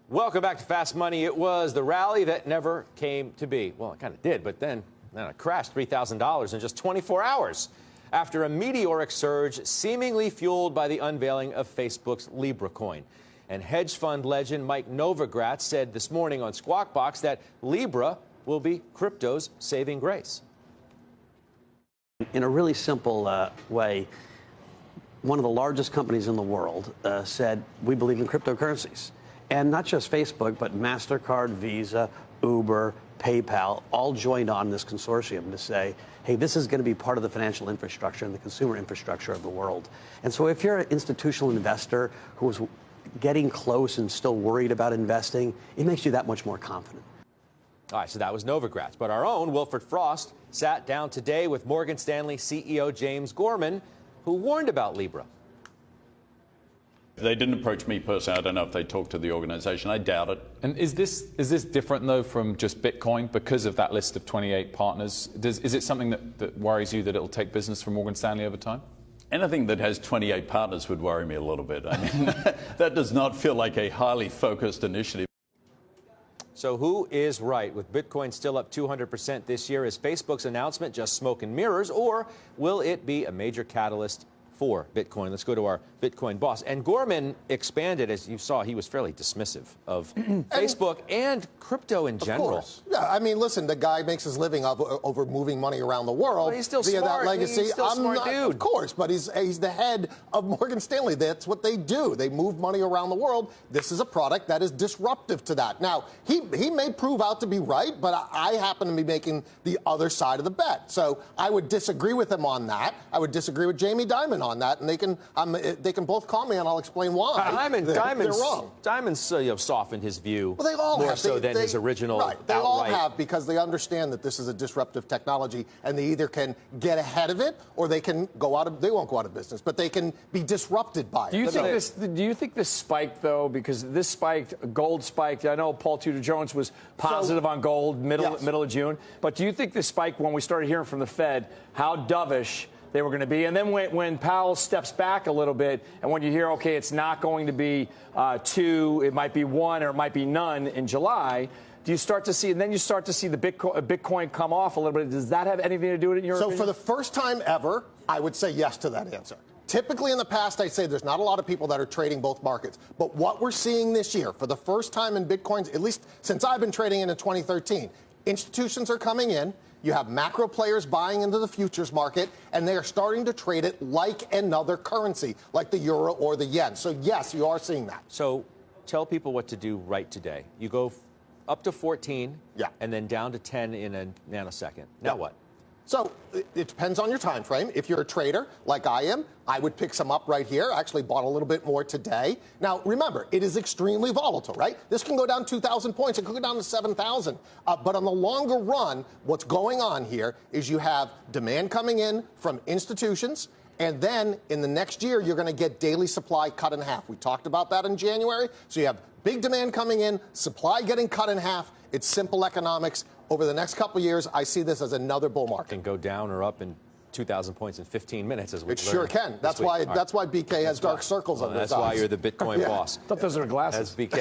Welcome back to Fast Money. It was the rally that never came to be. Well, it kind of did, but then it crashed $3,000 in just 24 hours after a meteoric surge seemingly fueled by the unveiling of Facebook's Libra coin. And hedge fund legend Mike Novogratz said this morning on Squawk Box that Libra will be crypto's saving grace. In a really simple way, one of the largest companies in the world said, we believe in cryptocurrencies. And not just Facebook, but MasterCard, Visa, Uber, PayPal, all joined on this consortium to say, hey, this is going to be part of the financial infrastructure and the consumer infrastructure of the world. And so if you're an institutional investor who is getting close and still worried about investing, it makes you that much more confident. All right, so that was Novogratz. But our own Wilfred Frost sat down today with Morgan Stanley CEO James Gorman, who warned about Libra. They didn't approach me personally. I don't know if they talked to the organization. I doubt it. And is this different, though, from just Bitcoin because of that list of 28 partners? Is it something that worries you that it'll take business from Morgan Stanley over time? Anything that has 28 partners would worry me a little bit. I mean, that does not feel like a highly focused initiative. So who is right? With Bitcoin still up 200% this year, is Facebook's announcement just smoke and mirrors, or will it be a major catalyst for Bitcoin? Let's go to our Bitcoin boss. And Gorman expanded, as you saw, he was fairly dismissive of Facebook and crypto in general. Of course. Yeah, I mean, listen, the guy makes his living over moving money around the world. But he's still via smart. That legacy. He's still a smart dude. Of course, but he's the head of Morgan Stanley. That's what they do. They move money around the world. This is a product that is disruptive to that. Now, he may prove out to be right, but I happen to be making the other side of the bet. So I would disagree with him on that. I would disagree with Jamie Dimon on that, and they can both call me and I'll explain why. They're wrong. Dimon's softened his view well, they all more have. so than his original. Right. They all have, because they understand that this is a disruptive technology, and they either can get ahead of it or they can go out of. They won't go out of business, but they can be disrupted by it. Do you think this spiked, though? Because this spiked, gold spiked. I know Paul Tudor Jones was positive on gold middle of June, but do you think this spike when we started hearing from the Fed how dovish they were going to be? And then when Powell steps back a little bit, and when you hear, okay, it's not going to be 2, it might be 1, or it might be none in July, do you start to see, and then you start to see the Bitcoin come off a little bit? Does that have anything to do with it in your opinion? For the first time ever, I would say yes to that answer. Typically in the past, I'd say there's not a lot of people that are trading both markets. But what we're seeing this year, for the first time in Bitcoins, at least since I've been trading in 2013, institutions are coming in. You have macro players buying into the futures market, and they are starting to trade it like another currency, like the euro or the yen. So, yes, you are seeing that. So tell people what to do right today. You go up to 14 and then down to 10 in a nanosecond. Now what? So it depends on your time frame. If you're a trader like I am, I would pick some up right here. I actually bought a little bit more today. Now, remember, it is extremely volatile, right? This can go down 2,000 points. It could go down to 7,000. But on the longer run, what's going on here is you have demand coming in from institutions. And then in the next year, you're going to get daily supply cut in half. We talked about that in January. So you have big demand coming in, supply getting cut in half. It's simple economics. Over the next couple of years, I see this as another bull market. Can go down or up in 2,000 points in 15 minutes, as we It sure can. That's why BK has dark circles under his eyes. That's why you're the Bitcoin boss. I thought those were glasses. That's BK.